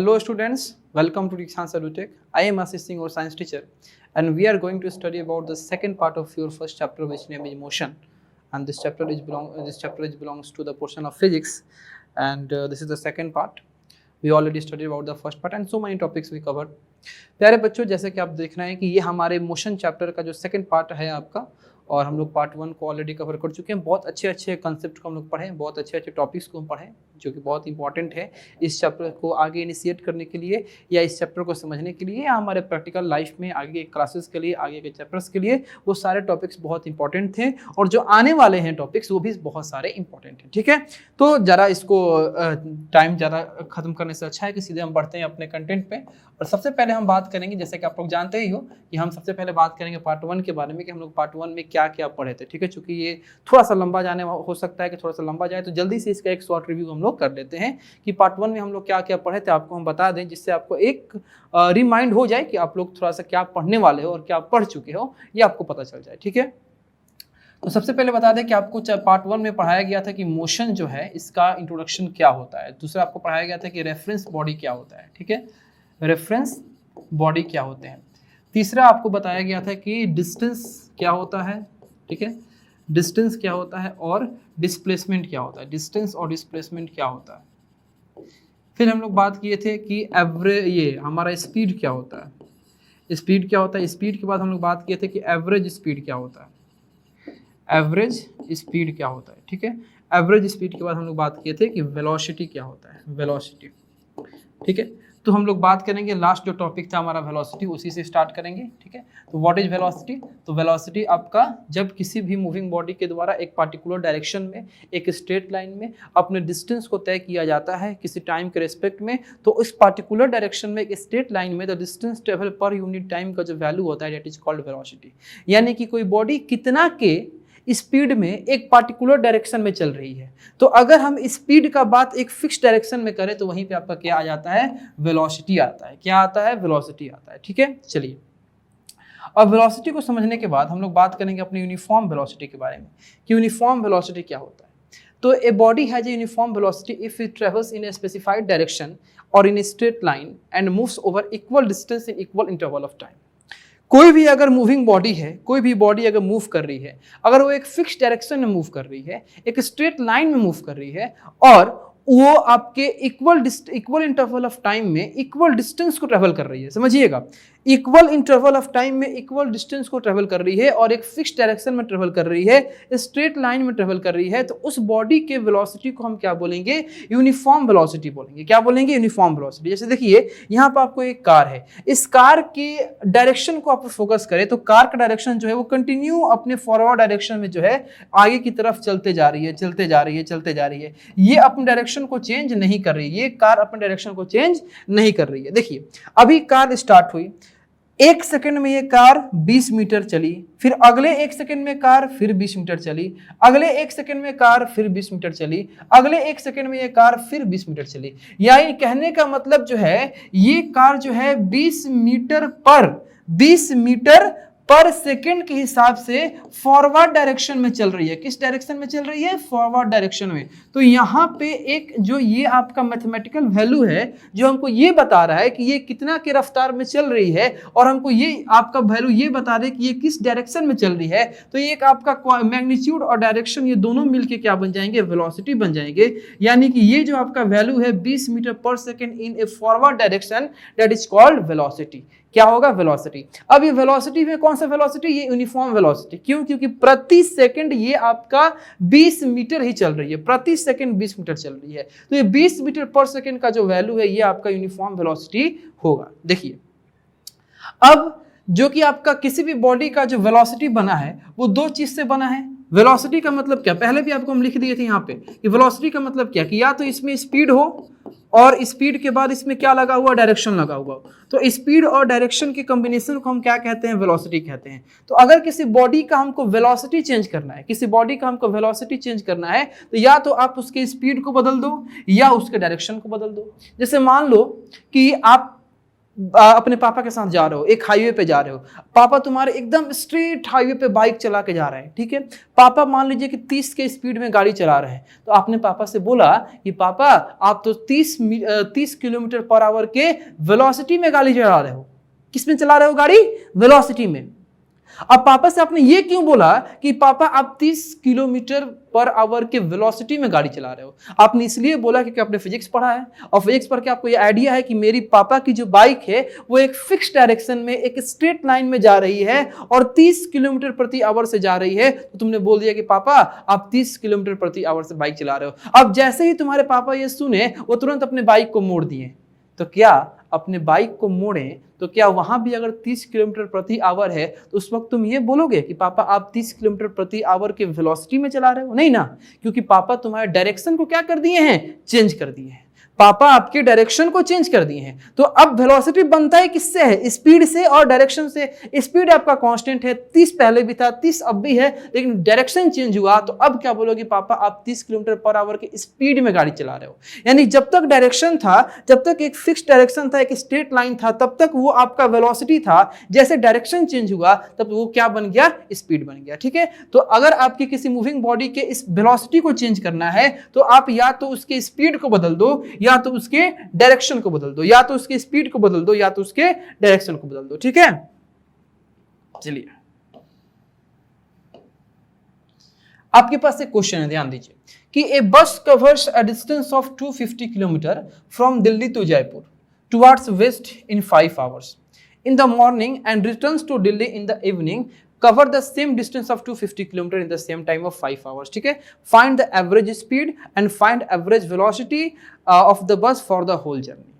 Hello students, welcome to Dikshan Salutech. I am assisting our science teacher and we are going to study about the second part of your first chapter which name is motion, and this chapter belongs to the portion of physics, and this is the second part. We already studied about the first part and so many topics we covered. प्यारे बच्चों, जैसे कि आप देख रहे हैं कि ये हमारे मोशन चैप्टर का जो सेकंड पार्ट है आपका, और हम लोग पार्ट 1 को ऑलरेडी कवर कर चुके हैं। बहुत अच्छे अच्छे कंसेप्ट को हम लोग पढ़ें, बहुत अच्छे अच्छे टॉपिक्स को हम पढ़ें जो कि बहुत इंपॉर्टेंट है इस चैप्टर को आगे इनिशिएट करने के लिए या इस चैप्टर को समझने के लिए या हमारे प्रैक्टिकल लाइफ में आगे क्लासेस के लिए, आगे के चैप्टर्स के लिए। वो सारे टॉपिक्स बहुत इंपॉर्टेंट थे और जो आने वाले हैं टॉपिक्स वो भी बहुत सारे इंपॉर्टेंट हैं। ठीक है, तो ज़रा इसको टाइम ज़्यादा ख़त्म करने से अच्छा है कि सीधे हम बढ़ते हैं अपने कंटेंट पे। और सबसे पहले हम बात करेंगे, जैसे कि आप लोग जानते ही हो कि हम सबसे पहले बात करेंगे पार्ट 1 के बारे में कि हम लोग पार्ट 1 में क्या क्या पढ़े थे। ठीक है, चूंकि ये थोड़ा सा लंबा जाने हो सकता है कि थोड़ा सा लंबा जाए, तो जल्दी से इसका एक शॉर्ट रिव्यू हम लोग कर लेते हैं कि पार्ट 1 में हम लोग क्या क्या पढ़े थे आपको हम बता दें, जिससे आपको एक रिमाइंड हो जाए कि आप लोग थोड़ा सा क्या पढ़ने वाले हो और क्या पढ़ चुके हो, ये आपको पता चल जाए। ठीक है, तो सबसे पहले बता दें कि आपको पार्ट 1 में पढ़ाया गया था कि मोशन जो है इसका इंट्रोडक्शन क्या होता है। दूसरा आपको पढ़ाया गया था कि रेफरेंस बॉडी क्या होता है। ठीक है, रेफरेंस बॉडी क्या होते हैं। तीसरा आपको बताया गया था कि डिस्टेंस क्या होता है। ठीक है, डिस्टेंस क्या होता है और डिस्प्लेसमेंट क्या होता है। डिस्टेंस और डिस्प्लेसमेंट क्या होता है। फिर हम लोग बात किए थे कि ये हमारा स्पीड क्या होता है। स्पीड क्या होता है। स्पीड के बाद हम लोग बात किए थे कि एवरेज स्पीड क्या होता है। एवरेज स्पीड क्या होता है। ठीक है, एवरेज स्पीड के बाद हम लोग बात किए थे कि वेलोसिटी क्या होता है। वेलोसिटी। ठीक है, तो हम लोग बात करेंगे लास्ट जो टॉपिक था हमारा वेलोसिटी, उसी से स्टार्ट करेंगे। ठीक है, तो व्हाट इज वेलोसिटी। तो वेलोसिटी आपका जब किसी भी मूविंग बॉडी के द्वारा एक पार्टिकुलर डायरेक्शन में एक स्ट्रेट लाइन में अपने डिस्टेंस को तय किया जाता है किसी टाइम के रेस्पेक्ट में, तो उस पार्टिकुलर डायरेक्शन में एक स्ट्रेट लाइन में the distance travel per unit time का जो वैल्यू होता है दैट इज कॉल्ड वेलोसिटी। यानी कि कोई बॉडी कितना के स्पीड में एक पार्टिकुलर डायरेक्शन में चल रही है, तो अगर हम स्पीड का बात एक फिक्स डायरेक्शन में करें तो वहीं पे आपका क्या आ जाता है, वेलोसिटी आता है। क्या आता है, वेलोसिटी आता है। ठीक है, चलिए अब वेलोसिटी को समझने के बाद हम लोग बात करेंगे अपनी यूनिफॉर्म वेलोसिटी के बारे में कि यूनिफॉर्म वेलोसिटी क्या होता है। तो a body has a uniform velocity if it travels in a specified direction और in a straight line and moves over equal distance in equal interval of time. कोई भी अगर मूविंग बॉडी है, कोई भी बॉडी अगर मूव कर रही है, अगर वो एक फिक्स डायरेक्शन में मूव कर रही है, एक स्ट्रेट लाइन में मूव कर रही है और वो आपके इक्वल इंटरवल ऑफ टाइम में इक्वल डिस्टेंस को ट्रेवल कर रही है, समझिएगा, इक्वल इंटरवल ऑफ टाइम में इक्वल डिस्टेंस को ट्रेवल कर रही है और एक फिक्स डायरेक्शन में ट्रेवल कर रही है, स्ट्रेट लाइन में ट्रेवल कर रही है, तो उस बॉडी के वेलोसिटी को हम क्या बोलेंगे, यूनिफॉर्म वेलोसिटी बोलेंगे। क्या बोलेंगे, यूनिफॉर्म वेलोसिटी। जैसे देखिए यहाँ पर आपको एक कार है, इस कार के डायरेक्शन को आप फोकस करें तो कार का डायरेक्शन जो है वो कंटिन्यू अपने फॉरवर्ड डायरेक्शन में जो है आगे की तरफ चलते जा रही है, चलते जा रही है, चलते जा रही है। ये अपने डायरेक्शन को चेंज नहीं कर रही है, ये कार अपने डायरेक्शन को चेंज नहीं कर रही है। देखिए अभी कार स्टार्ट हुई, 1 सेकंड में ये कार 20 मीटर चली, फिर अगले 1 सेकंड में कार फिर 20 मीटर चली, अगले 1 सेकंड में कार फिर 20 मीटर चली, अगले 1 सेकंड में ये कार फिर 20 मीटर चली। यानी कहने का मतलब जो है ये कार जो है 20 मीटर पर सेकंड के हिसाब से फॉरवर्ड डायरेक्शन में चल रही है। किस डायरेक्शन में चल रही है, फॉरवर्ड डायरेक्शन में। तो यहाँ पे एक जो ये आपका मैथमेटिकल वैल्यू है जो हमको ये बता रहा है कि ये कितना के रफ्तार में चल रही है और हमको ये आपका वैल्यू ये बता रहे कि ये किस डायरेक्शन में चल रही है, तो ये एक आपका मैग्नीट्यूड और डायरेक्शन ये दोनों मिलके क्या बन जाएंगे, वेलोसिटी बन जाएंगे। यानी कि ये जो आपका वैल्यू है 20 metre per second in A forward direction that is called velocity. क्या होगा, वेलोसिटी। अब ये वेलोसिटी में कौन सा वेलोसिटी, ये यूनिफॉर्म वेलोसिटी। क्यों, क्योंकि प्रति सेकंड ये आपका 20 मीटर ही चल रही है, प्रति सेकंड 20 मीटर चल रही है, तो ये 20 मीटर पर सेकंड का जो वैल्यू है ये आपका यूनिफॉर्म वेलोसिटी होगा। देखिए अब जो कि आपका किसी भी बॉडी का जो वेलोसिटी बना है वो दो चीज से बना है। वेलोसिटी का मतलब क्या, पहले भी आपको हम लिख दिए थे यहाँ पे कि वेलोसिटी का मतलब क्या, कि या तो इसमें स्पीड हो और स्पीड के बाद इसमें क्या लगा हुआ, डायरेक्शन लगा हुआ। तो स्पीड और डायरेक्शन के कॉम्बिनेशन को हम क्या कहते हैं, वेलोसिटी कहते हैं। तो अगर किसी बॉडी का हमको वेलोसिटी चेंज करना है, किसी बॉडी का हमको वेलोसिटी चेंज करना है, तो या तो आप उसके स्पीड को बदल दो या उसके डायरेक्शन को बदल दो। जैसे मान लो कि आप अपने पापा के साथ जा रहे हो, एक हाईवे पे जा रहे हो, पापा तुम्हारे एकदम स्ट्रेट हाईवे पे बाइक चला के जा रहे हैं, ठीक है। पापा मान लीजिए कि 30 के स्पीड में गाड़ी चला रहे हैं, तो आपने पापा से बोला कि पापा आप तो 30 किलोमीटर पर आवर के वेलोसिटी में गाड़ी चला रहे हो। किस में चला रहे हो गाड़ी? वेलोसिटी में। अब पापा से आपने ये क्यों बोला कि पापा आप 30 किलोमीटर पर आवर के वेलोसिटी में गाड़ी चला रहे हो? आपने इसलिए बोला क्योंकि आपने फिजिक्स पढ़ा है, और फिजिक्स पढ़ के आपको ये आइडिया है कि मेरी पापा की जो बाइक है वो एक फिक्स डायरेक्शन में, एक स्ट्रेट लाइन में जा रही है और 30 किलोमीटर प्रति आवर से जा रही है। तो तुमने बोल दिया कि पापा आप 30 किलोमीटर प्रति आवर से बाइक चला रहे हो। अब जैसे ही तुम्हारे पापा ये सुने, वो तुरंत अपने बाइक को मोड़ दिए। तो क्या अपने बाइक को मोड़ें तो क्या वहां भी अगर 30 किलोमीटर प्रति आवर है तो उस वक्त तुम ये बोलोगे कि पापा आप 30 किलोमीटर प्रति आवर के वेलोसिटी में चला रहे हो? नहीं ना, क्योंकि पापा तुम्हारे डायरेक्शन को क्या कर दिए हैं? चेंज कर दिए हैं। पापा आपके डायरेक्शन को चेंज कर दिए हैं। तो अब वेलोसिटी बनता है किससे? है स्पीड से और डायरेक्शन से। स्पीड आपका कांस्टेंट है, 30 पहले भी था, 30 अब भी है, लेकिन डायरेक्शन चेंज हुआ। तो अब क्या बोलोगे? पापा आप 30 किलोमीटर पर आवर के स्पीड में गाड़ी चला रहे हो। यानी जब तक डायरेक्शन था, जब तक एक फिक्स डायरेक्शन था, एक स्ट्रेट लाइन था, तब तक वो आपका वेलोसिटी था। जैसे डायरेक्शन चेंज हुआ तब वो क्या बन गया? स्पीड बन गया, ठीक है। तो अगर आपकी किसी मूविंग बॉडी के इस वेलोसिटी को चेंज करना है तो आप या तो उसके स्पीड को बदल दो, या तो उसके डायरेक्शन को बदल दो, या तो उसके स्पीड को बदल दो, या तो उसके डायरेक्शन को बदल दो, ठीक है। चलिए आपके पास एक क्वेश्चन है, ध्यान दीजिए कि a bus covers a distance of 250 kilometre from Delhi to Jaipur towards west in 5 hours in the morning and returns to Delhi in the evening, cover the same distance of 250 km in the same time of 5 hours, ठीक है। find the average speed and find average velocity of the bus for the whole journey।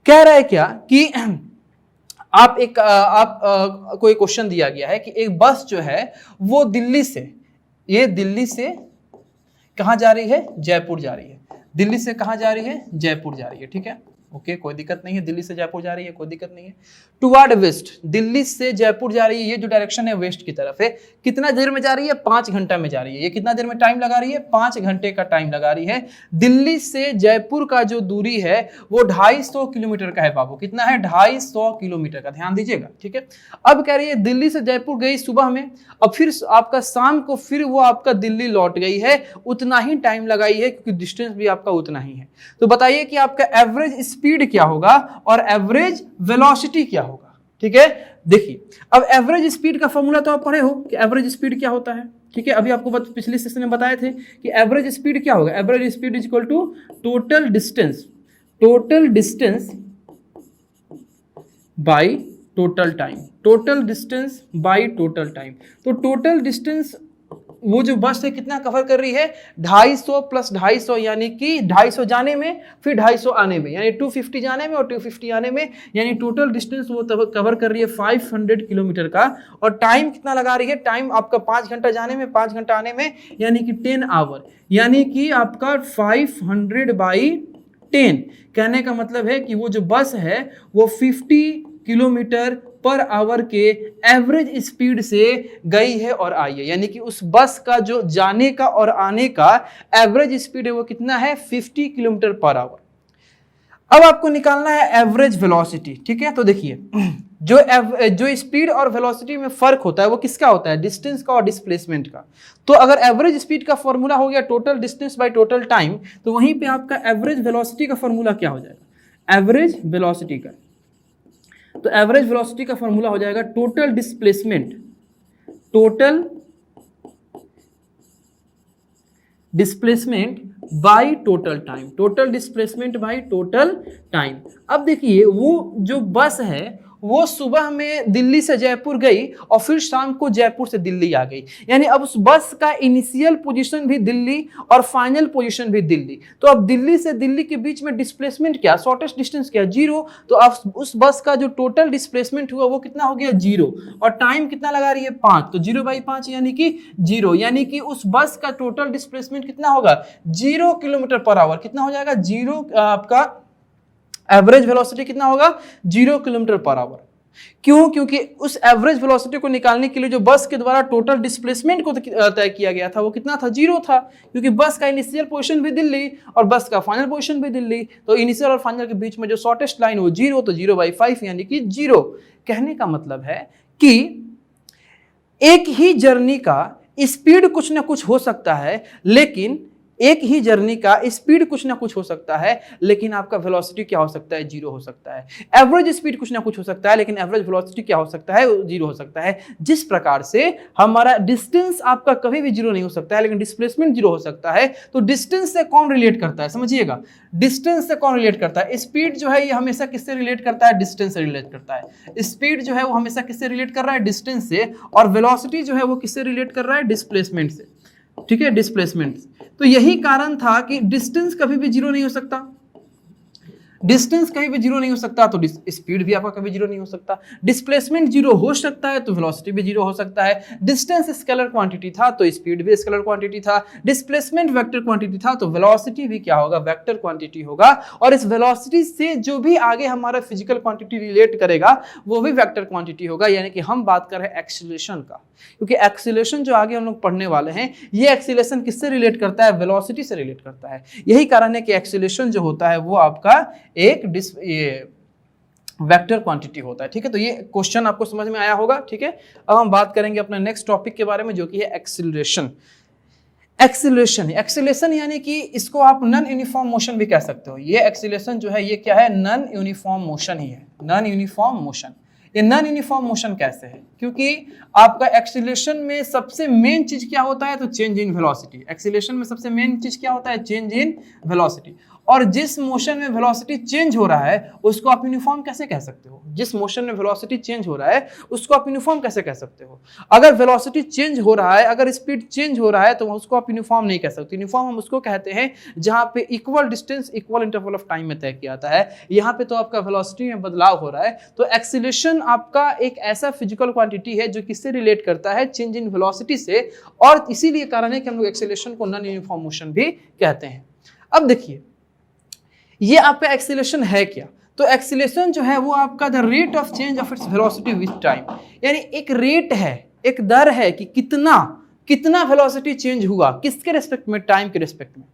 कह रहा है क्या कि कोई question दिया गया है कि एक बस जो है वो दिल्ली से कहां जा रही है? जयपुर जा रही है। दिल्ली से कहां जा रही है? जयपुर जा रही है, ठीक है। ओके, कोई दिक्कत नहीं है, दिल्ली से जयपुर जा रही है, कोई दिक्कत नहीं है। टुवर्ड वेस्ट, दिल्ली से जयपुर जा रही है, ये जो डायरेक्शन है वेस्ट की तरफ है। कितना देर में जा रही है? 5 घंटा में जा रही है। ये कितना देर में टाइम लगा रही है? 5 घंटे का टाइम लगा रही है। दिल्ली से जयपुर का जो दूरी है वो 250 किलोमीटर का है बाबू। कितना है? 250 किलोमीटर का, ध्यान दीजिएगा, ठीक है। अब कह रही है दिल्ली से जयपुर गई सुबह में, अब फिर आपका शाम को फिर वो आपका दिल्ली लौट गई है, उतना ही टाइम लगाई है क्योंकि डिस्टेंस भी आपका उतना ही है। तो बताइए कि आपका एवरेज स्पीड क्या होगा और एवरेज वेलोसिटी क्या होगा, ठीक है। देखिए अब एवरेज स्पीड का फॉर्मूला तो आप पढ़े हो कि एवरेज स्पीड क्या होता है, ठीक है। अभी आपको पिछले सेशन में बताए थे कि एवरेज स्पीड क्या होगा? Average speed is equal to total distance by total time, total distance by total time. तो टोटल डिस्टेंस वो जो बस है कितना कवर कर रही है? 250 प्लस 250, यानी कि 250 जाने में फिर 250 आने में, यानी 250 जाने में और 250 आने में, यानी टोटल डिस्टेंस वो कवर कर रही है 500 किलोमीटर का। और टाइम कितना लगा रही है? टाइम आपका 5 घंटा जाने में, 5 घंटा आने में, यानी कि 10 आवर, यानी कि आपका 500/10। कहने का मतलब है कि वो जो बस है वो 50 किलोमीटर पर आवर के एवरेज स्पीड से गई है और आई है। यानी कि उस बस का जो जाने का और आने का एवरेज स्पीड है वो कितना है? 50 किलोमीटर पर आवर। अब आपको निकालना है एवरेज वेलोसिटी, ठीक है। तो देखिए जो स्पीड और वेलोसिटी में फर्क होता है वो किसका होता है? डिस्टेंस का और डिस्प्लेसमेंट का। तो अगर एवरेज स्पीड का फॉर्मूला हो गया total distance by total time, तो वहीं पे आपका एवरेज वेलोसिटी का फॉर्मूला क्या हो जाएगा? एवरेज वेलोसिटी का, तो एवरेज वेलोसिटी का फॉर्मूला हो जाएगा total displacement bye total time, total displacement bye total time. अब देखिए वो जो बस है वो सुबह में दिल्ली से जयपुर गई और फिर शाम को जयपुर से दिल्ली आ गई, यानी अब उस बस का इनिशियल पोजीशन भी दिल्ली और फाइनल पोजीशन भी दिल्ली। तो अब दिल्ली से दिल्ली के बीच में डिस्प्लेसमेंट क्या? शॉर्टेस्ट डिस्टेंस क्या? 0। तो अब उस बस का जो टोटल डिस्प्लेसमेंट हुआ वो कितना हो गया? 0। और टाइम कितना लगा रही है? 5। तो 0/5 यानी कि 0, यानी कि उस बस का टोटल डिस्प्लेसमेंट कितना होगा? 0 किलोमीटर पर आवर। कितना हो जाएगा? 0। आपका एवरेज वेलोसिटी कितना होगा? 0 किलोमीटर पर आवर। क्यों? क्योंकि उस एवरेज वेलोसिटी को निकालने के लिए जो बस के द्वारा टोटल डिस्प्लेसमेंट को तय किया गया था वो कितना था? 0 था, क्योंकि बस का इनिशियल पोजीशन भी दिल्ली और बस का फाइनल पोजीशन भी दिल्ली, तो इनिशियल और फाइनल के बीच में जो शॉर्टेस्ट लाइन वो 0, तो 0/5 यानी कि 0। कहने का मतलब है कि एक ही जर्नी का स्पीड कुछ ना कुछ हो सकता है, लेकिन एक ही जर्नी का स्पीड कुछ ना कुछ हो सकता है, लेकिन आपका वेलोसिटी क्या हो सकता है? 0 हो सकता है। एवरेज स्पीड कुछ ना कुछ हो सकता है, लेकिन एवरेज वेलोसिटी क्या हो सकता है? 0 हो सकता है। जिस प्रकार से हमारा डिस्टेंस आपका कभी भी 0 नहीं हो सकता है, लेकिन डिस्प्लेसमेंट 0 हो सकता है। तो डिस्टेंस से कौन रिलेट करता है? समझिएगा, डिस्टेंस से कौन रिलेट करता है? स्पीड जो है ये हमेशा किससे रिलेट करता है? डिस्टेंस से रिलेट करता है। स्पीड जो है वो हमेशा किससे रिलेट कर रहा है? डिस्टेंस से। और वेलोसिटी जो है वो किससे रिलेट कर रहा है? डिस्प्लेसमेंट से। ठीक है, डिस्प्लेसमेंट। तो यही कारण था कि डिस्टेंस कभी भी 0 नहीं हो सकता, डिस्टेंस कहीं भी 0 नहीं हो सकता, तो स्पीड भी आपका कभी 0 नहीं हो सकता। डिस्प्लेसमेंट 0 हो सकता है तो वेलोसिटी भी 0 हो सकता है। डिस्टेंस स्केलर क्वांटिटी था तो स्पीड भी स्केलर क्वांटिटी था। डिस्प्लेसमेंट वेक्टर क्वांटिटी था तो वेलोसिटी भी क्या होगा? वेक्टर क्वांटिटी होगा। और इस वेलोसिटी से जो भी आगे हमारा फिजिकल क्वांटिटी रिलेट करेगा वो भी वेक्टर क्वांटिटी होगा। यानी कि हम बात कर रहे हैं एक्सीलरेशन का, क्योंकि एक्सीलरेशन जो आगे हम लोग पढ़ने वाले हैं ये एक्सीलरेशन किससे रिलेट करता है? वेलोसिटी से रिलेट करता है। यही कारण है कि एक्सीलरेशन जो होता है वो आपका एक वेक्टर क्वांटिटी होता है। ठीक है, तो ये क्वेश्चन आपको समझ में आया होगा। ठीक है, अब हम बात करेंगे अपने नेक्स्ट टॉपिक के बारे में, जो कि है एक्सीलरेशन। एक्सीलरेशन यानी कि इसको आप नॉन यूनिफॉर्म मोशन भी कह सकते हो। ये एक्सीलरेशन जो है ये क्या है? नॉन यूनिफॉर्म मोशन ही है, नॉन यूनिफॉर्म मोशन। ये नॉन यूनिफॉर्म मोशन कैसे है? क्योंकि आपका एक्सीलरेशन में सबसे मेन चीज क्या होता है? तो चेंज इन वेलोसिटी। एक्सीलरेशन में सबसे मेन चीज क्या होता है? Change in velocity. और जिस मोशन में वेलोसिटी चेंज हो रहा है उसको आप यूनिफॉर्म कैसे कह सकते हो? जिस मोशन में वेलोसिटी चेंज हो रहा है उसको आप यूनिफॉर्म कैसे कह सकते हो? अगर वेलोसिटी चेंज हो रहा है, अगर स्पीड चेंज हो रहा है, तो उसको आप यूनिफॉर्म नहीं कह सकते। यूनिफॉर्म हम उसको कहते हैं जहां पे equal distance equal interval of time में तय किया जाता है। यहाँ पे तो आपका वेलोसिटी में बदलाव हो रहा है। तो एक्सीलरेशन आपका एक ऐसा फिजिकल क्वांटिटी है जो किससे रिलेट करता है? चेंज इन वेलोसिटी से। और इसीलिए कारण है कि हम लोग एक्सीलरेशन को नॉन यूनिफॉर्म मोशन भी कहते हैं। अब देखिए ये आपका एक्सीलरेशन है क्या? तो एक्सीलरेशन जो है वो आपका the rate of change of its velocity with time, यानी एक रेट है, एक दर है कि कितना वेलोसिटी चेंज हुआ, किसके रेस्पेक्ट में? टाइम के रेस्पेक्ट में।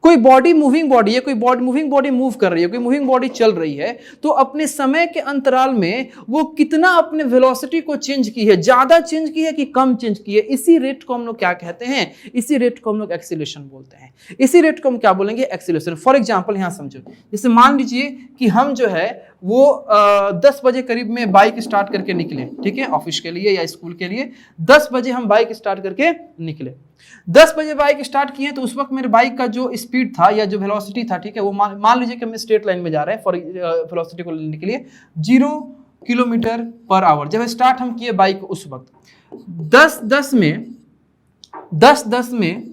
कोई बॉडी मूविंग बॉडी है, कोई मूविंग बॉडी मूव कर रही है, कोई मूविंग बॉडी चल रही है, तो अपने समय के अंतराल में वो कितना अपने वेलोसिटी को चेंज की है, ज्यादा चेंज की है कि कम चेंज की है, इसी रेट को हम लोग क्या कहते हैं? इसी रेट को हम लोग एक्सीलरेशन बोलते हैं। इसी रेट को हम क्या बोलेंगे? एक्सीलरेशन। फॉर एग्जांपल यहां समझो, जैसे मान लीजिए कि हम जो है वो 10 बजे करीब में बाइक स्टार्ट करके निकले, ठीक है, ऑफिस के लिए या स्कूल के लिए। 10 बजे हम बाइक स्टार्ट करके निकले। 10 बजे बाइक स्टार्ट किए तो उस वक्त मेरे बाइक का जो स्पीड था या जो वेलोसिटी था, ठीक है, वो मान लीजिए कि हम स्ट्रेट लाइन में जा रहे हैं फॉर वेलोसिटी को लेने के लिए 0 किलोमीटर पर आवर। जब स्टार्ट हम किए बाइक उस वक्त 10-10 में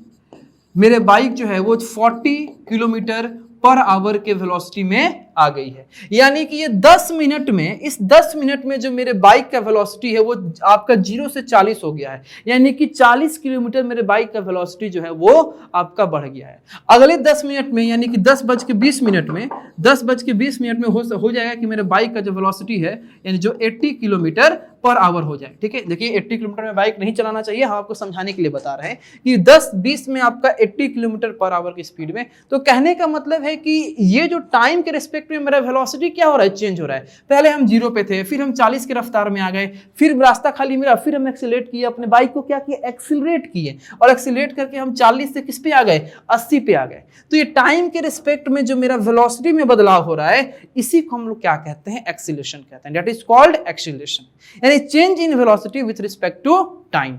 मेरे बाइक जो है वो 40 किलोमीटर पर आवर के वेलोसिटी में आ गई है। यानी कि ये 10 मिनट में, इस 10 मिनट में जो मेरे बाइक का वेलोसिटी है वो आपका 0 से 40 हो गया है। यानी कि 40 किलोमीटर मेरे बाइक का वेलोसिटी जो है वो आपका बढ़ गया है। अगले 10 मिनट में यानी कि 10:20 मिनट में, 10:20 मिनट में हो जाएगा कि मेरे बाइक का जो वेलोसिटी है यानी जो 80 किलोमीटर पर आवर हो जाए। ठीक है, देखिए 80 किलोमीटर में बाइक नहीं चलाना चाहिए, हम आपको समझाने के लिए बता रहे हैं कि 10-20 में आपका 80 किलोमीटर पर आवर की स्पीड में। तो कहने का मतलब है कि ये जो टाइम के रिस्पेक्ट में मेरा वेलोसिटी क्या हो रहा है? चेंज हो रहा है। पहले हम 0 पे थे, फिर हम 40 की रफ्तार में आ गए, फिर रास्ता खाली मिला, फिर हम एक्सीलरेट किए, अपने बाइक को क्या किए? एक्सीलरेट किए, और एक्सीलरेट करके हम 40 से किस पे आ गए? 80 पे आ गए। तो ये टाइम के रिस्पेक्ट में जो मेरा वेलोसिटी में बदलाव हो रहा है इसी को हम लोग क्या कहते हैं? एक्सीलरेशन कहते हैं। दैट इज कॉल्ड एक्सीलरेशन, यानी change in velocity with respect to time.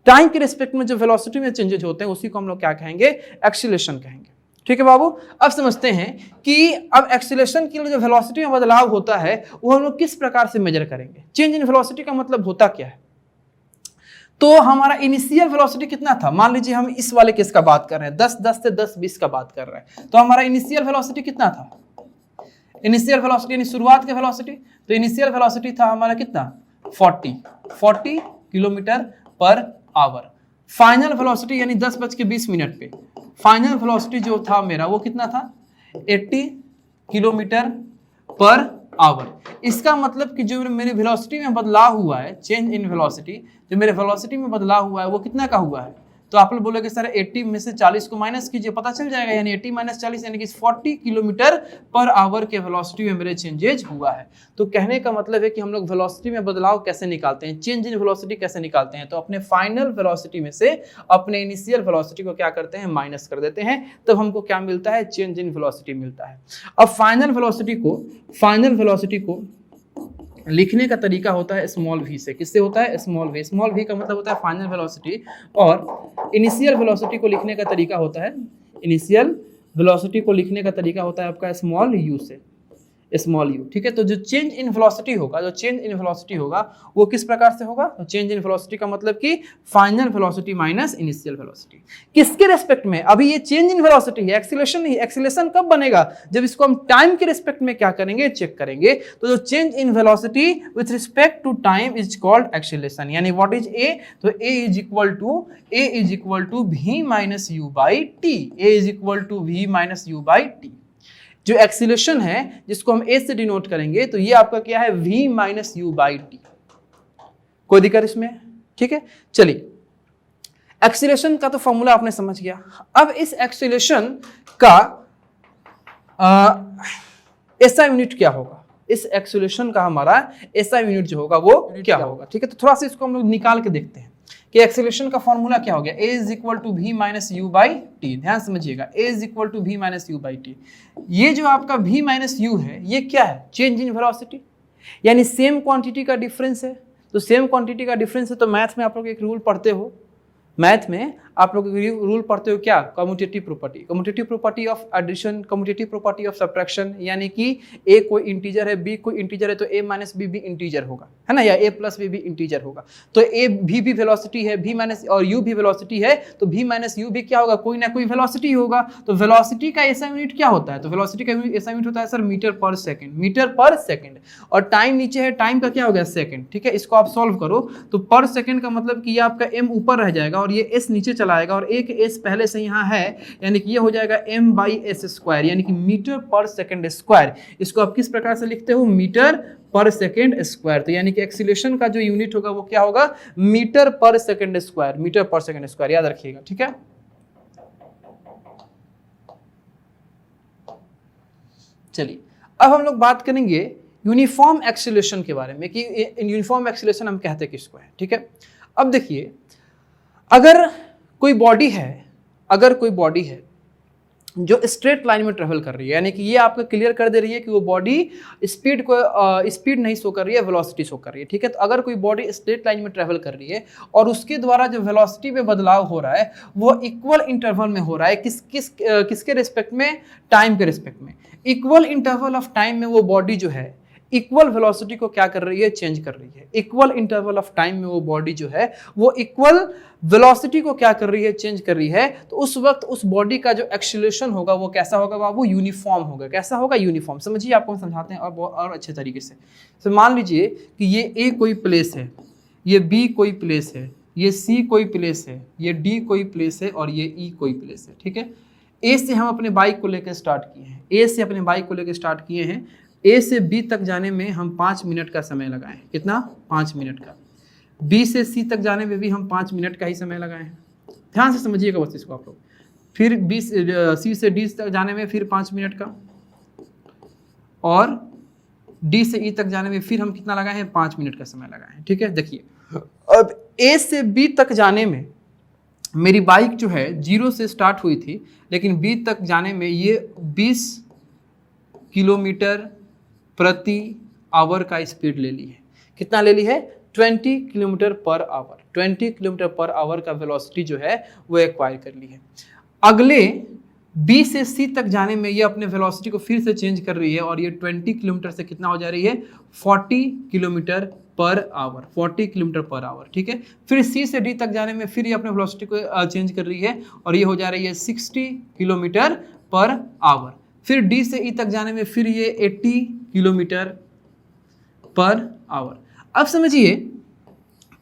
Time के रिस्पेक्ट में जो वेलोसिटी में चेंजेस होते हैं उसी को हम लोग क्या कहेंगे? एक्सीलरेशन कहेंगे। ठीक है बाबू, अब समझते हैं कि अब एक्सीलरेशन के लिए जो वेलोसिटी में बदलाव होता है वो हम लोग किस प्रकार से मेजर करेंगे। चेंज इन वेलोसिटी का मतलब होता क्या है? तो हमारा इनिशियल वेलोसिटी कितना था? मान लीजिए हम इस वाले केस का बात कर रहे हैं, 10-10 से 10-20 का बात कर रहे हैं, तो हमारा इनिशियल वेलोसिटी कितना था? इनिशियल वेलोसिटी यानी शुरुआत के वेलोसिटी, तो इनिशियल वेलोसिटी था हमारा कितना? 40 kilometre per hour. Final velocity यानी 10:20 मिनट पे फाइनल वेलोसिटी जो था मेरा वो कितना था? 80 किलोमीटर पर आवर। इसका मतलब कि जो मेरी वेलोसिटी में बदलाव हुआ है, चेंज इन वेलोसिटी, जो मेरे वेलोसिटी में बदलाव हुआ है वो कितना का हुआ है? तो आप लोग बोलोगे सर 80 में से 40 को माइनस कीजिए, पता चल जाएगा, यानी 80 माइनस 40 यानी कि 40 किलोमीटर पर आवर के वेलोसिटी में मेरे चेंजेज हुआ है। तो कहने का मतलब है कि हम लोग वेलोसिटी में बदलाव कैसे निकालते हैं, चेंज इन वेलोसिटी कैसे निकालते हैं? तो अपने फाइनल वेलोसिटी में से अपने इनिशियल वेलोसिटी को क्या करते हैं, माइनस कर देते हैं, तब हमको क्या मिलता है, चेंज इन वेलोसिटी मिलता है। अब फाइनल वेलोसिटी को लिखने का तरीका होता है स्मॉल v से। किससे होता है? Small v। स्मॉल v का मतलब होता है फाइनल वेलोसिटी, और इनिशियल वेलोसिटी को लिखने का तरीका होता है, इनिशियल वेलोसिटी को लिखने का तरीका होता है आपका स्मॉल u से, स्मॉल u। ठीक है, तो जो चेंज इन वेलोसिटी होगा, जो चेंज इन वेलोसिटी होगा वो किस प्रकार से होगा? तो चेंज इन वेलोसिटी का मतलब कि final velocity minus initial velocity. किसके रेस्पेक्ट में? अभी ये चेंज इन वेलोसिटी है, एक्सीलरेशन नहीं। एक्सीलरेशन कब बनेगा? जब इसको हम टाइम के रेस्पेक्ट में क्या करेंगे, चेक करेंगे। तो जो change in velocity with respect to time is called acceleration. यानी व्हाट इज a? तो a is equal to v minus u by t. a is equal to v minus u by t. जो acceleration है जिसको हम a से denote करेंगे, तो ये आपका क्या है, v minus u by T. कोई दिक्कत इसमें? ठीक है, चलिए एक्सीलरेशन का तो फॉर्मूला आपने समझ गया। अब इस एक्सीलरेशन का एसआई यूनिट क्या होगा? इस एक्सीलरेशन का हमारा एसआई यूनिट जो होगा वो क्या होगा? ठीक है, तो थोड़ा सा इसको हम लोग निकाल के देखते हैं कि एक्सीलरेशन का फॉर्मूला क्या हो गया। a is equal to v minus u by t. ध्यान समझिएगा, a is equal to v minus u by t. ये जो आपका v माइनस यू है, ये क्या है? चेंज इन वेलोसिटी, यानी सेम क्वांटिटी का डिफरेंस है। तो सेम क्वांटिटी का डिफरेंस है, तो मैथ में आप लोग एक रूल पढ़ते हो, मैथ में आप लोग रूल पढ़ते हो क्या? Commutative property. Commutative property of addition, commutative property of subtraction, यानी कि a कोई इंटीजर है, b कोई इंटीजर है, तो a माइनस b भी इंटीजर होगा, है ना, या a प्लस b भी इंटीजर होगा। तो a भी वेलोसिटी है, v माइनस और u भी वेलोसिटी है, तो v माइनस u भी क्या होगा? कोई ना कोई वेलोसिटी होगा। तो वेलोसिटी का एसआई यूनिट क्या होता है? तो वेलोसिटी का एसआई यूनिट होता है सर मीटर पर सेकंड, मीटर पर सेकंड। और टाइम नीचे है, टाइम का क्या हो गया? सेकंड। ठीक है, इसको आप सॉल्व करो तो पर सेकंड का मतलब कि ये आपका m ऊपर रह जाएगा और ये s नीचे चला आएगा, और एक s पहले से यहाँ है, यानी कि ये हो जाएगा m बाई एस स्क्वायर, यानी कि मीटर पर सेकंड स्क्वायर। इसको आप किस प्रकार से लिखते हो? मीटर पर सेकंड स्क्वायर। तो यानी कि एक्सीलरेशन का जो यूनिट होगा वो क्या होगा? मीटर पर सेकंड स्क्वायर, मीटर पर सेकंड स्क्वायर, याद रखिएगा। ठीक है, चलिए अब हम लोग बात करेंगे यूनिफॉर्म एक्सीलरेशन के बारे में, कि यूनिफॉर्म एक्सीलरेशन हम कहते किसको है। ठीक है, अब देखिए, अगर कोई बॉडी है जो स्ट्रेट लाइन में ट्रेवल कर रही है, यानी कि ये आपको क्लियर कर दे रही है कि वो बॉडी स्पीड नहीं शो कर रही है, वेलोसिटी शो कर रही है। ठीक है, तो अगर कोई बॉडी स्ट्रेट लाइन में ट्रेवल कर रही है और उसके द्वारा जो वेलोसिटी में बदलाव हो रहा है वो इक्वल इंटरवल में हो रहा है, किसके रिस्पेक्ट में? टाइम के रिस्पेक्ट में। इक्वल इंटरवल ऑफ टाइम में वो बॉडी जो है इक्वल वेलोसिटी को क्या कर रही है? चेंज कर रही है। इक्वल इंटरवल ऑफ टाइम में वो बॉडी जो है वो इक्वल वेलोसिटी को क्या कर रही है? चेंज कर रही है। तो उस वक्त उस बॉडी का जो एक्सीलरेशन होगा वो कैसा होगा बाबू? यूनिफॉर्म होगा। कैसा होगा? यूनिफॉर्म। समझिए, आपको हम समझाते हैं और अच्छे तरीके से। तो मान लीजिए कि ये A कोई प्लेस है, ये B कोई प्लेस है, ये C कोई प्लेस है, ये D कोई प्लेस है और ये E कोई प्लेस है। ठीक है, A से हम अपने बाइक को लेकर स्टार्ट किए हैं, A से अपने बाइक को लेकर स्टार्ट किए हैं। A से B तक जाने में हम 5 मिनट का समय लगाए। कितना? 5 मिनट का। B से C तक जाने में भी हम 5 मिनट का ही समय लगाए हैं। ध्यान से समझिएगा बस इसको आप लोग। फिर C से D तक जाने में फिर 5 मिनट का, और D से E तक जाने में फिर हम कितना लगाए हैं? 5 मिनट का समय लगाए हैं। ठीक है, देखिए अब A से B तक जाने में मेरी बाइक जो है 0 से स्टार्ट हुई थी, लेकिन B तक जाने में ये 20 किलोमीटर प्रति आवर का स्पीड ले ली है। कितना ले ली है? 20 kilometre per hour. 20 kilometre per hour का वेलोसिटी जो है वो एक्वायर कर ली है। अगले B से C तक जाने में ये अपने वेलोसिटी को फिर से चेंज कर रही है, और ये 20 किलोमीटर से कितना हो जा रही है? 40 kilometre per hour. 40 kilometre per hour. ठीक है, फिर C से D तक जाने में फिर ये अपने वेलोसिटी को चेंज कर रही है, और ये हो जा रही है 60 किलोमीटर पर आवर। फिर D से E तक जाने में फिर ये 80 किलोमीटर पर आवर। अब समझिए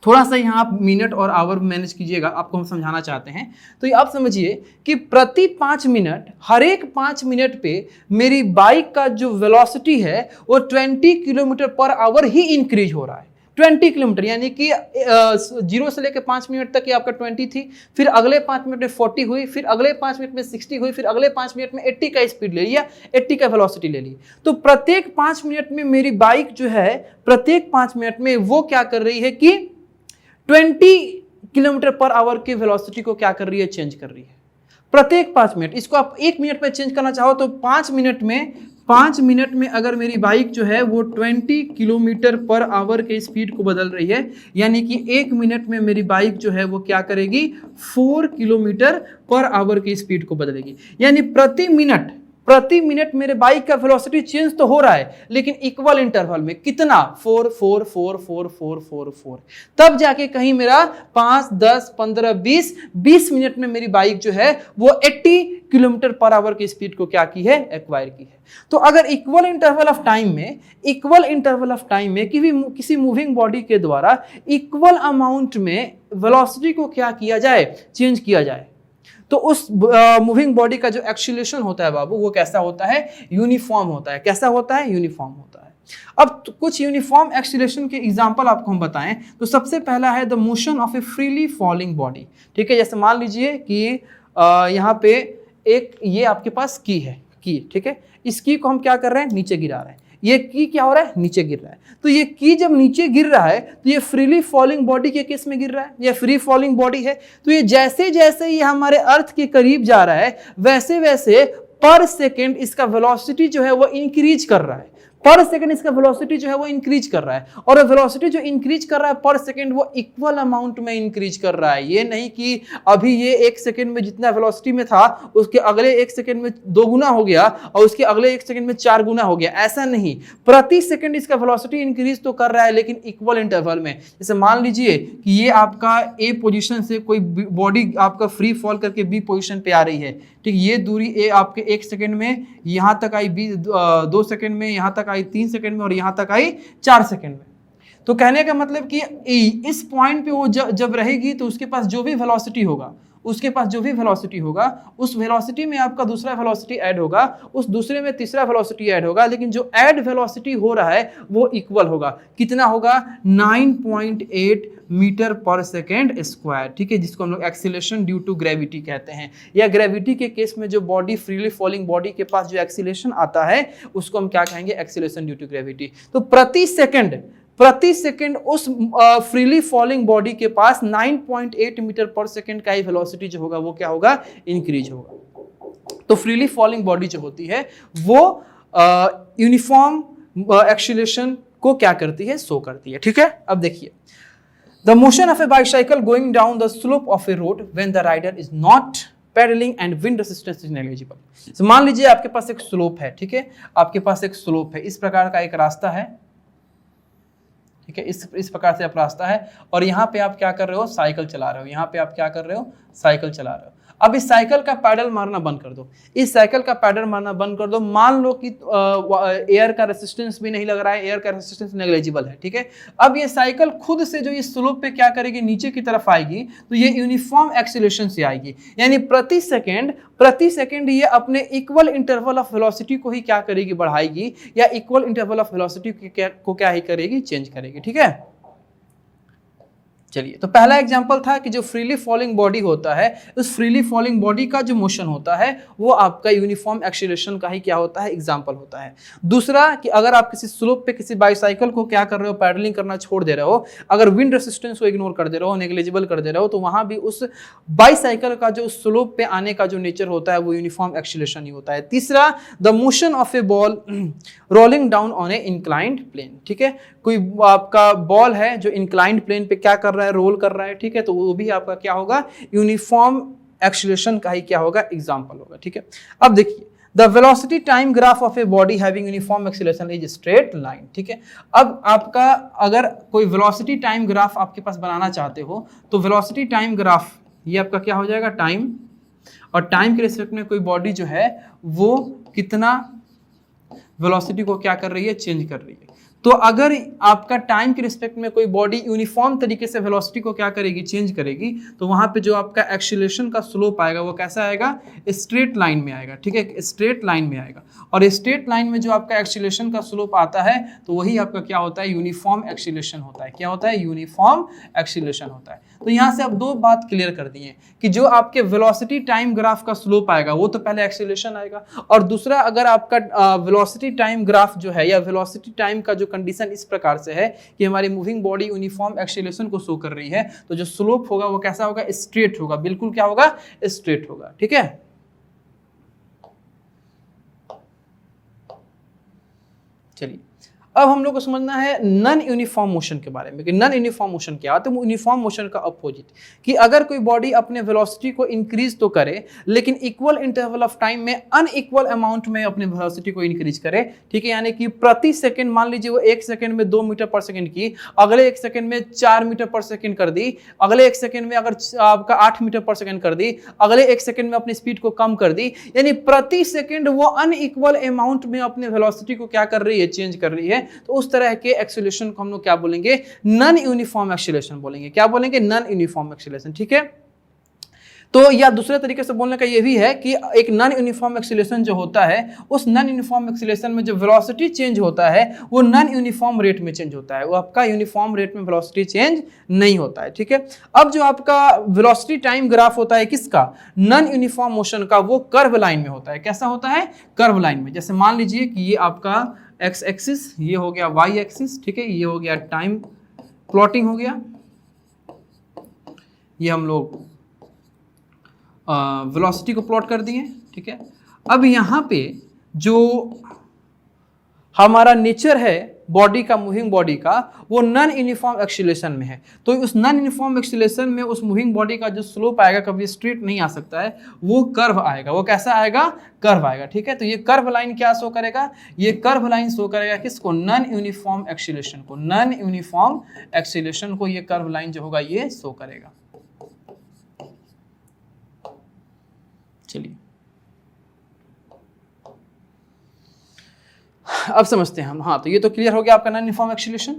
थोड़ा सा यहाँ आप मिनट और आवर मैनेज कीजिएगा, आपको हम समझाना चाहते हैं। तो ये आप समझिए कि प्रति 5 मिनट, हर एक 5 मिनट पे मेरी बाइक का जो वेलोसिटी है वो 20 किलोमीटर पर आवर ही इंक्रीज हो रहा है। 20 किलोमीटर, यानी कि 0 से लेकर 5 मिनट तक ये आपका 20 थी, फिर अगले 5 मिनट में 40 हुई, फिर अगले 5 मिनट में 60 हुई, फिर अगले 5 मिनट में 80 का स्पीड ले लिया, 80 का वेलोसिटी ले ली। तो प्रत्येक 5 मिनट में मेरी बाइक जो है, प्रत्येक 5 मिनट में वो क्या कर रही है कि 20 किलोमीटर पर आवर की वेलोसिटी को क्या कर रही है, चेंज कर रही है प्रत्येक 5 मिनट। इसको आप 1 मिनट में चेंज करना चाहो तो 5 मिनट में अगर मेरी बाइक जो है वो 20 किलोमीटर पर आवर के स्पीड को बदल रही है, यानी कि 1 मिनट में मेरी बाइक जो है वो क्या करेगी, 4 किलोमीटर पर आवर की स्पीड को बदलेगी। यानी प्रति मिनट मेरे बाइक का वेलोसिटी चेंज तो हो रहा है, लेकिन इक्वल इंटरवल में कितना, 4 4 4 4 4 4 4, तब जाके कहीं मेरा 5 10 15 20 मिनट में मेरी बाइक जो है वो 80 किलोमीटर पर आवर की स्पीड को क्या की है, एक्वायर की है। तो अगर इक्वल इंटरवल ऑफ टाइम में किसी मूविंग बॉडी के द्वारा इक्वल अमाउंट में वेलोसिटी को क्या किया जाए, चेंज किया जाए, तो उस मूविंग बॉडी का जो एक्सीलरेशन होता है बाबू, वो कैसा होता है, यूनिफॉर्म होता है। कैसा होता है, यूनिफॉर्म होता है। अब कुछ यूनिफॉर्म एक्सीलरेशन के एग्जांपल आपको हम बताएं तो सबसे पहला है the motion of A freely falling body. ठीक है, जैसे मान लीजिए कि यहाँ पे एक ये आपके पास की है, ठीक है, इस की को हम क्या कर रहे हैं, नीचे गिरा रहे हैं। ये की क्या हो रहा है, नीचे गिर रहा है। तो ये की जब नीचे गिर रहा है तो ये फ्रीली फॉलिंग बॉडी के केस में गिर रहा है, ये फ्री फॉलिंग बॉडी है। तो ये जैसे जैसे ये हमारे अर्थ के करीब जा रहा है, वैसे वैसे पर सेकेंड इसका वेलोसिटी जो है वो इंक्रीज कर रहा है। पर सेकंड इसका वेलोसिटी जो है वो इंक्रीज कर रहा है, और वेलोसिटी जो इंक्रीज कर रहा है पर सेकंड वो इक्वल अमाउंट में इंक्रीज कर रहा है। ये नहीं कि अभी ये 1 सेकंड में जितना वेलोसिटी में था उसके अगले 1 सेकंड में 2 गुना हो गया और उसके अगले 1 सेकंड में 4 गुना हो गया, ऐसा नहीं। प्रति सेकंड इसका वेलोसिटी इंक्रीज तो कर रहा है, लेकिन इक्वल इंटरवल में। जैसे मान लीजिए कि ये आपका ए पोजिशन से कोई बॉडी आपका फ्री फॉल करके बी पोजिशन पे आ रही है, ठीक, ये दूरी ए आपके 1 सेकंड में यहाँ तक आई, बी 2 सेकंड में यहाँ तक आई, 3 सेकंड में, और यहाँ तक आई 4 सेकंड में। तो कहने का मतलब कि इस पॉइंट पे वो जब रहेगी तो उसके पास जो भी वेलोसिटी होगा, उस वेलोसिटी में आपका दूसरा वेलोसिटी ऐड होगा, उस दूसरे में तीसरा वेलोसिटी ऐड होगा, लेकिन जो ऐड वेलोसिटी हो रहा है वो इक्वल होगा। कितना होगा, 9.8 मीटर पर सेकेंड स्क्वायर। ठीक है, जिसको हम लोग एक्सीलरेशन ड्यू टू ग्रेविटी कहते हैं, या ग्रेविटी के केस में जो बॉडी फ्रीली फॉलिंग बॉडी के पास जो एक्सीलरेशन आता है उसको हम क्या कहेंगे, एक्सीलरेशन ड्यू टू ग्रेविटी। तो प्रति सेकंड उस फ्रीली फॉलिंग बॉडी के पास 9.8 मीटर पर सेकंड का ही वेलोसिटी जो होगा वो क्या होगा, इंक्रीज होगा। तो फ्रीली फॉलिंग बॉडी जो होती है वो यूनिफॉर्म एक्सीलरेशन को क्या करती है, शो करती है। ठीक है, अब देखिए, the motion of a bicycle going down the slope of a road when the rider is not pedalling and wind resistance is negligible. तो मान लीजिए आपके पास एक स्लोप है, ठीक है, आपके पास एक स्लोप है, इस प्रकार का एक रास्ता है, ठीक है, इस प्रकार से आप रास्ता है, और यहाँ पे आप क्या कर रहे हो, साइकिल चला रहे हो, यहाँ पे आप क्या कर रहे हो, साइकिल चला रहे हो। अब इस साइकिल का पैडल मारना बंद कर दो, मान लो कि एयर का रेसिस्टेंस भी नहीं लग रहा है, एयर का रेसिस्टेंस नेग्लिजिबल है। ठीक है, अब ये साइकिल खुद से जो इस स्लोप पे क्या करेगी, नीचे की तरफ आएगी, तो ये यूनिफॉर्म एक्सीलरेशन से आएगी, यानी प्रति सेकंड ये अपने इक्वल इंटरवल ऑफ वेलोसिटी को ही क्या करेगी, बढ़ाएगी, या इक्वल इंटरवल ऑफ वेलोसिटी को क्या ही करेगी, चेंज करेगी। ठीक है, चलिए, तो पहला एग्जांपल था कि जो फ्रीली फॉलिंग बॉडी होता है, उस फ्रीली फॉलिंग बॉडी का जो मोशन होता है वो आपका यूनिफॉर्म एक्सीलरेशन का ही क्या होता है, एग्जांपल होता है। दूसरा कि अगर आप किसी स्लोप पे किसी बाइसाइकिल को क्या कर रहे हो, पैडलिंग करना छोड़ दे रहे हो, अगर विंड रेसिस्टेंस को इग्नोर कर दे रहे हो, नेग्लिजिबल कर दे रहे हो, तो वहां भी उस बाइसाइकिल का जो स्लोप पे आने का जो नेचर होता है वो यूनिफॉर्म एक्सीलरेशन ही होता है। तीसरा, the motion of a ball rolling down on a inclined plane. ठीक है, कोई आपका बॉल है जो इंक्लाइंड प्लेन पे क्या कर रहा है, रोल कर रहा है। ठीक है, तो वो भी आपका क्या होगा, यूनिफॉर्म एक्सीलरेशन का ही क्या होगा, एग्जांपल होगा। ठीक है, अब देखिए, the velocity time graph of a body having uniform acceleration is straight line. ठीक है, अब आपका अगर कोई वेलोसिटी टाइम ग्राफ आपके पास बनाना चाहते हो तो वेलोसिटी टाइम ग्राफ ये आपका क्या हो जाएगा, टाइम, और टाइम के रिस्पेक्ट में कोई बॉडी जो है वो कितना वेलोसिटी को क्या कर रही है, चेंज कर रही है। तो अगर आपका टाइम के रिस्पेक्ट में कोई बॉडी यूनिफॉर्म तरीके से वेलोसिटी को क्या करेगी, चेंज करेगी, तो वहां पे जो आपका एक्सीलरेशन का स्लोप आएगा वो कैसा आएगा, स्ट्रेट लाइन में आएगा। ठीक है, स्ट्रेट लाइन में आएगा। और स्ट्रेट लाइन में जो आपका एक्सीलरेशन का स्लोप आता है तो वही आपका क्या होता है, यूनिफॉर्म एक्सीलरेशन होता है। क्या होता है, यूनिफॉर्म एक्सीलरेशन होता है। तो यहाँ से आप दो बात क्लियर कर दिए कि जो आपके वेलोसिटी टाइम ग्राफ का स्लोप आएगा वो तो पहले एक्सीलरेशन आएगा, और दूसरा अगर आपका वेलोसिटी टाइम ग्राफ जो है या वेलोसिटी टाइम का जो कंडीशन इस प्रकार से है कि हमारी मूविंग बॉडी यूनिफॉर्म एक्सीलरेशन को शो कर रही है, तो जो स्लोप होगा वो कैसा होगा, स्ट्रेट होगा। बिल्कुल क्या होगा, स्ट्रेट होगा। ठीक है, चलिए अब हम लोग को समझना है नॉन यूनिफॉर्म मोशन के बारे में कि नॉन यूनिफॉर्म मोशन क्या है। तो यूनिफॉर्म मोशन का अपोजिट कि अगर कोई बॉडी अपने वेलोसिटी को इंक्रीज तो करे लेकिन इक्वल इंटरवल ऑफ टाइम में अनइक्वल अमाउंट में अपने वेलोसिटी को इंक्रीज करे। ठीक है, यानी कि प्रति सेकंड मान लीजिए वो 1 सेकंड में 2 मीटर पर सेकंड की, अगले 1 सेकंड में 4 मीटर पर सेकंड कर दी, अगले 1 सेकंड में अगर आपका 8 मीटर पर सेकंड कर दी, अगले 1 सेकंड में अपनी स्पीड को कम कर दी, यानी प्रति सेकंड वो अनइक्वल अमाउंट में अपने वेलोसिटी को क्या कर रही है, चेंज कर रही है। तो उस तरह के एक्सीलरेशन को हम लोग क्या बोलेंगे, नॉन यूनिफॉर्म एक्सीलरेशन बोलेंगे। क्या बोलेंगे, नॉन यूनिफॉर्म एक्सीलरेशन। ठीक है, तो या दूसरे तरीके से बोलने का ये भी है कि एक नॉन यूनिफॉर्म एक्सीलरेशन जो होता है, उस नॉन यूनिफॉर्म एक्सीलरेशन में जो वेलोसिटी चेंज होता है वो नॉन यूनिफॉर्म रेट में चेंज होता है, वो आपका यूनिफॉर्म रेट में वेलोसिटी चेंज नहीं होता है। ठीक है, अब जो आपका वेलोसिटी टाइम ग्राफ होता है किसका, नॉन यूनिफॉर्म मोशन का, वो कर्व लाइन में होता है। कैसा होता है, कर्व लाइन में। जैसे मान लीजिए कि ये आपका एक्स एक्सिस, ये हो गया वाई एक्सिस। ठीक है, ये हो गया टाइम प्लॉटिंग हो गया, ये हम लोग वेलोसिटी को प्लॉट कर दिए। ठीक है, अब यहाँ पे जो हमारा नेचर है बॉडी का, मूविंग बॉडी का, वो नॉन यूनिफॉर्म एक्सीलरेशन में है। तो उस नॉन यूनिफॉर्म एक्सीलरेशन में उस मूविंग बॉडी का जो स्लोप आएगा, कभी स्ट्रेट नहीं आ सकता है, वो कर्व आएगा। वो कैसा आएगा, कर्व आएगा। ठीक है, तो ये कर्व लाइन क्या शो करेगा, ये कर्व लाइन शो करेगा किसको, नॉन यूनिफॉर्म एक्सीलरेशन को। नॉन यूनिफॉर्म एक्सीलरेशन को ये कर्व लाइन जो होगा ये शो करेगा। चलिए अब समझते हैं हम। हाँ, तो ये तो क्लियर हो गया आपका नॉन यूनिफॉर्म एक्सीलरेशन।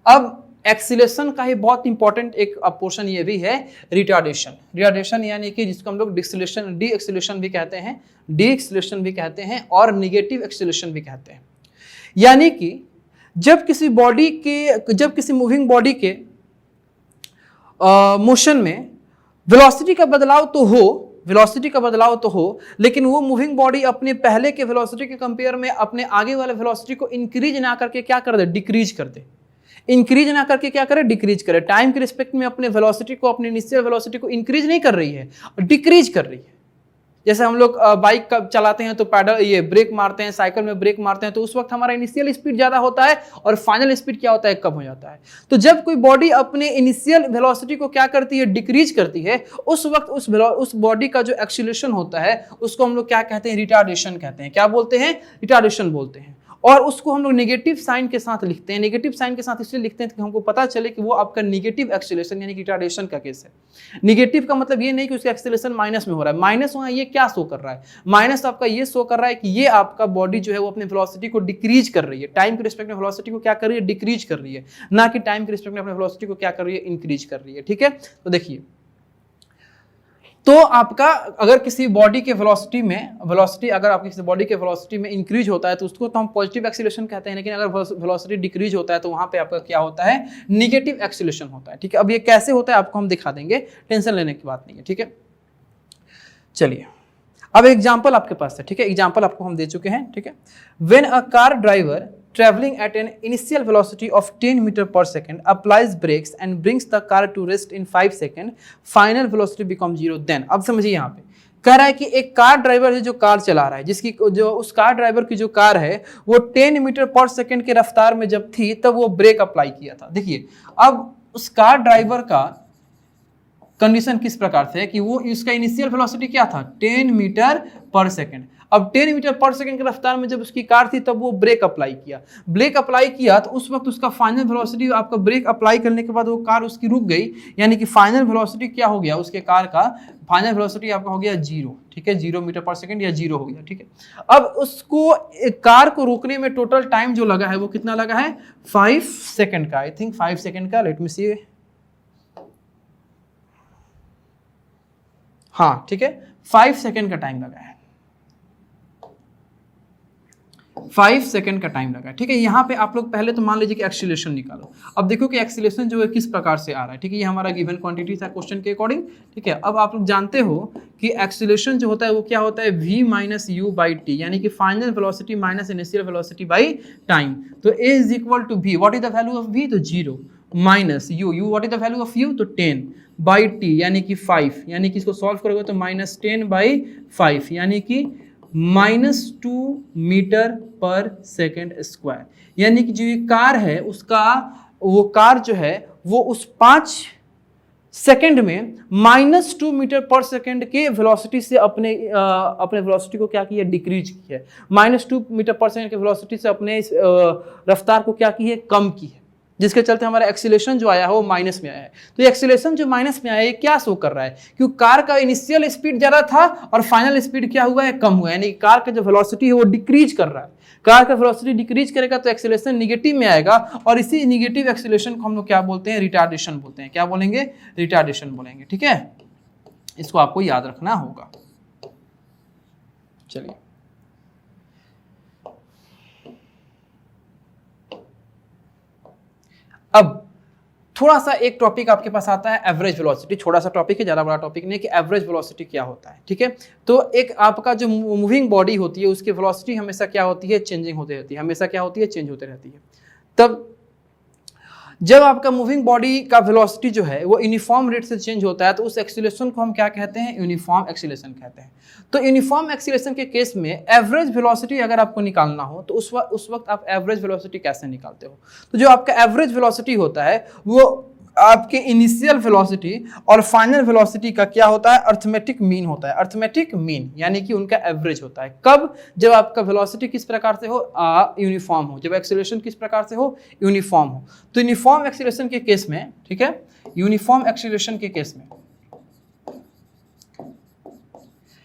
अब एक्सीलरेशन का ही बहुत इंपॉर्टेंट एक पोर्शन ये भी है, रिटार्डेशन। रिटार्डेशन यानी कि जिसको हम लोग डिक्सेलेरेशन, डी एक्सीलरेशन भी कहते हैं, डी एक्सीलरेशन भी कहते हैं, और निगेटिव एक्सीलरेशन भी कहते हैं। यानी कि जब किसी मूविंग बॉडी के मोशन में वेलोसिटी का बदलाव तो हो, लेकिन वो मूविंग बॉडी अपने पहले के वेलोसिटी के कंपेयर में अपने आगे वाले वेलोसिटी को इंक्रीज ना करके क्या कर दे, डिक्रीज कर दे। इंक्रीज ना करके क्या करे, डिक्रीज करे। टाइम के रिस्पेक्ट में अपने वेलोसिटी को, अपने इनिशियल वेलोसिटी को इंक्रीज नहीं कर रही है, डिक्रीज कर रही है। जैसे हम लोग बाइक चलाते हैं तो पैडल, ये ब्रेक मारते हैं, साइकिल में ब्रेक मारते हैं, तो उस वक्त हमारा इनिशियल स्पीड ज़्यादा होता है और फाइनल स्पीड क्या होता है, कम हो जाता है। तो जब कोई बॉडी अपने इनिशियल वेलोसिटी को क्या करती है, डिक्रीज करती है, उस वक्त उस बॉडी का जो एक्सीलरेशन होता है उसको हम लोग क्या कहते हैं, रिटार्डेशन कहते हैं। क्या बोलते हैं, रिटार्डेशन बोलते हैं। और उसको हम लोग नेगेटिव साइन के साथ लिखते हैं। नेगेटिव साइन के साथ इसलिए लिखते हैं कि हमको पता चले कि वो आपका नेगेटिव एक्सीलरेशन यानी कि रिटार्डेशन का केस है। नेगेटिव का मतलब ये नहीं कि उसका एक्सीलरेशन माइनस में हो रहा है। माइनस वहाँ ये क्या शो कर रहा है, माइनस आपका ये शो कर रहा है कि ये आपका बॉडी जो है वो अपने वेलोसिटी को डिक्रीज कर रही है। टाइम के रिस्पेक्ट में वेलोसिटी को क्या कर रही है, डिक्रीज कर रही है, ना कि टाइम के रिस्पेक्ट में अपने वेलोसिटी को क्या कर रही है, इंक्रीज कर रही है। ठीक है, तो देखिए, तो आपका अगर किसी बॉडी के वेलोसिटी अगर आपकी किसी बॉडी के वेलोसिटी में इंक्रीज होता है तो उसको तो हम पॉजिटिव एक्सीलरेशन कहते हैं, लेकिन अगर वेलोसिटी डिक्रीज होता है तो वहां पे आपका क्या होता है, नेगेटिव एक्सीलरेशन होता है। ठीक है, अब ये कैसे होता है आपको हम दिखा देंगे, टेंशन लेने की बात नहीं है। ठीक है, चलिए अब एग्जाम्पल आपके पास है। ठीक है, एग्जाम्पल आपको हम दे चुके हैं। ठीक है, when a car driver traveling at an initial velocity of 10 meter per second applies brakes and brings the car to rest in 5 seconds, final velocity becomes 0, then अब समझिए यहाँ पे कह रहा है कि एक कार ड्राइवर है जो कार चला रहा है, जिसकी जो उस कार ड्राइवर की जो कार है वो 10 मीटर पर सेकंड के रफ्तार में जब थी तब वो ब्रेक अप्लाई किया था। देखिए, अब उस कार ड्राइवर का कंडीशन किस प्रकार से है कि वो इसका इनिशियल वेलोसिटी क्या था, 10 मीटर पर सेकंड। अब 10 मीटर पर सेकंड की रफ्तार में जब उसकी कार थी तब वो ब्रेक अप्लाई किया, ब्रेक अप्लाई किया तो उस वक्त उसका फाइनल वेलोसिटी, आपका ब्रेक अप्लाई करने के बाद वो कार उसकी रुक गई, यानी कि फाइनल वेलोसिटी क्या हो गया, उसके कार का फाइनल वेलोसिटी आपका हो गया 0, ठीक है, 0 मीटर पर सेकंड या 0 हो गया, ठीक है। अब उसको कार को रोकने में टोटल टाइम जो लगा है वो कितना लगा है, 5 सेकंड का, आई थिंक 5 सेकंड का, लेट मी सी, हाँ ठीक है, 5 सेकंड का टाइम लगा है, 5 सेकंड का टाइम लगा, ठीक है। यहाँ पे आप लोग पहले तो मान लीजिए कि एक्सीलरेशन निकालो। अब देखो कि एक्सीलरेशन जो है किस प्रकार से आ रहा है, ठीक है, ये हमारा गिवन क्वांटिटी था क्वेश्चन के अकॉर्डिंग, ठीक है। अब आप लोग जानते हो कि एक्सीलरेशन जो होता है वो क्या होता है, v minus u by t, यानी कि final velocity minus initial velocity by time. तो a is equal to v, what is the value of v, तो 0, minus u, what is the value of u, तो 10 by t, यानी कि 5, यानी कि इसको सॉल्व करोगे तो माइनस 10 बाई 5, यानी कि -2 मीटर पर सेकेंड स्क्वायर, यानी कि जो ये कार है उसका, वो कार जो है वो उस 5 सेकेंड में -2 मीटर पर सेकेंड के वेलोसिटी से अपने वेलोसिटी को क्या किया, डिक्रीज की है, -2 मीटर पर सेकेंड के वेलोसिटी से अपने रफ्तार को क्या की है, कम की है, जिसके चलते हमारा एक्सीलरेशन जो आया है वो माइनस में आया है। तो एक्सीलरेशन जो माइनस में आया है ये क्या शो कर रहा है, क्योंकि कार का इनिशियल स्पीड ज्यादा था और फाइनल स्पीड क्या हुआ है, कम हुआ है, यानी कार का जो वेलोसिटी है वो डिक्रीज कर रहा है। कार का वेलोसिटी डिक्रीज करेगा तो एक्सीलरेशन निगेटिव में आएगा, और इसी निगेटिव एक्सीलरेशन को हम लोग क्या बोलते हैं, रिटार्डेशन बोलते हैं। क्या बोलेंगे, रिटार्डेशन बोलेंगे, ठीक है, इसको आपको याद रखना होगा। चलिए अब थोड़ा सा एक टॉपिक आपके पास आता है एवरेज वेलोसिटी, छोटा सा टॉपिक है, ज़्यादा बड़ा टॉपिक नहीं, कि एवरेज वेलोसिटी क्या होता है, ठीक है। तो एक आपका जो मूविंग बॉडी होती है उसकी वेलोसिटी हमेशा क्या होती है, चेंजिंग होती रहती है, हमेशा क्या होती है, चेंज होती रहती है। तब जब आपका मूविंग बॉडी का वेलोसिटी जो है वो यूनिफॉर्म रेट से चेंज होता है तो उस एक्सीलरेशन को हम क्या कहते हैं, यूनिफॉर्म एक्सीलरेशन कहते हैं। तो यूनिफॉर्म एक्सीलरेशन के केस में एवरेज वेलोसिटी अगर आपको निकालना हो तो उस वक्त आप एवरेज वेलोसिटी कैसे निकालते हो, तो जो आपका एवरेज वेलोसिटी होता है वो आपके इनिशियल वेलोसिटी और फाइनल वेलोसिटी का क्या होता है, अर्थमेटिक मीन होता है, अर्थमेटिक मीन, यानी कि उनका एवरेज होता है। कब, जब आपका वेलोसिटी किस प्रकार से हो, यूनिफॉर्म हो, जब एक्सीलरेशन किस प्रकार से हो, यूनिफॉर्म हो। तो यूनिफॉर्म एक्सीलरेशन के केस में, ठीक है, यूनिफॉर्म एक्सीलरेशन के केस में,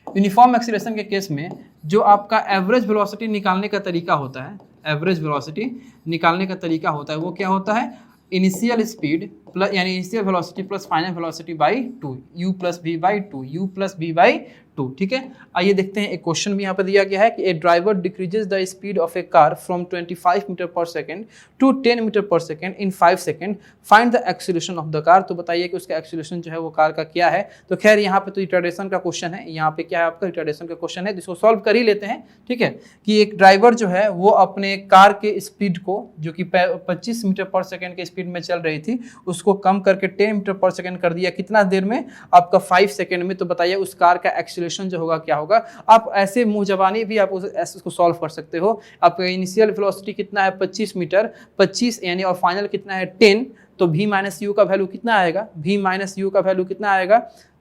यूनिफॉर्म एक्सीलरेशन के केस में जो आपका एवरेज वेलोसिटी निकालने का तरीका होता है, एवरेज वेलोसिटी निकालने का तरीका होता है वो क्या होता है, इनिशियल स्पीड प्लस, यानी initial velocity plus final velocity by 2, u plus v by 2, u plus v by 2, ठीक है। आइए देखते हैं, एक क्वेश्चन भी यहाँ पर दिया गया है कि a driver decreases the speed of a car from 25 metre per second to 10 metre per second in 5 second, find the acceleration of the car. तो बताइए कि उसका एक्सीलरेशन जो है वो कार का क्या है। तो खैर यहाँ पे तो रिटार्डेशन का क्वेश्चन है, यहाँ पे क्या है आपका, रिटार्डेशन का क्वेश्चन है, जिसको सॉल्व कर ही लेते हैं, ठीक है। कि एक ड्राइवर जो है वो अपने कार के स्पीड को, जो कि 25 मीटर पर सेकेंड के स्पीड में चल रही थी, उसको कम करके 10 मीटर पर सेकेंड कर दिया, कितना देर में, आपका 5 सेकेंड में। तो बताइए उस कार का एक्सीलरेशन जो होगा क्या होगा। आप ऐसे मुंह जबानी भी आप उसको सॉल्व कर सकते हो। आपका इनिशियल वेलोसिटी कितना है, 25 मीटर, 25 यानी, और फाइनल कितना है 10, तो v माइनस यू का वैल्यू कितना आएगा, v माइनस यू का वैल्यू कितना आएगा,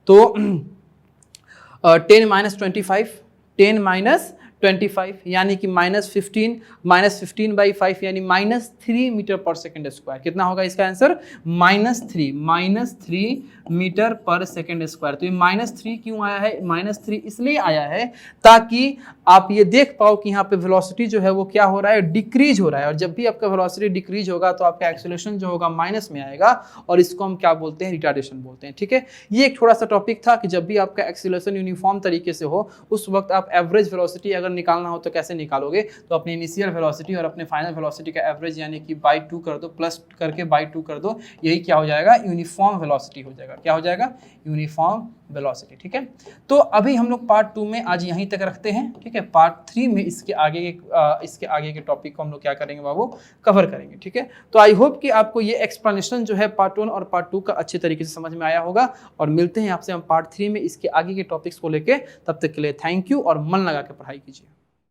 तो 10 माइनस 25, 10 माइनस 25 यानी कि -15, -15 बाई 5 यानी -3 मीटर पर सेकेंड स्क्वायर। कितना होगा इसका answer, -3 metre per second square. तो ये -3 क्यों आया है, -3 इसलिए आया है ताकि आप ये देख पाओ कि यहाँ पे वेलोसिटी जो है वो क्या हो रहा है, डिक्रीज हो रहा है। और जब भी आपका वेलोसिटी डिक्रीज होगा तो आपका एक्सीलरेशन जो होगा माइनस में आएगा, और इसको हम क्या बोलते हैं, रिटार्डेशन बोलते हैं, ठीक है। ये एक थोड़ा सा टॉपिक था कि जब भी आपका एक्सीलरेशन यूनिफॉर्म तरीके से हो उस वक्त आप एवरेज वेलोसिटी अगर निकालना हो तो कैसे निकालोगे, तो अपनी इनिशियल वेलोसिटी और अपने फाइनल वेलोसिटी का एवरेज यानी कि बाई 2 कर दो, प्लस करके बाई 2 कर दो, यही क्या हो जाएगा, यूनिफॉर्म वेलोसिटी हो जाएगा। क्या हो जाएगा, यूनिफॉर्म वेलोसिटी, ठीक है। तो अभी हम लोग पार्ट 2 में आज यहीं तक रखते हैं, ठीक है। पार्ट 3 में इसके आगे के टॉपिक को हम लोग क्या करेंगे बाबू, कवर करेंगे, ठीक है। तो आई होप कि आपको ये एक्सप्लेनेशन जो है पार्ट 1 और पार्ट 2 का अच्छे तरीके से समझ में आया होगा, और मिलते हैं आपसे हम पार्ट 3 में इसके आगे के टॉपिक्स को लेके। तब तक के लिए थैंक यू, और मन लगा के पढ़ाई कीजिए।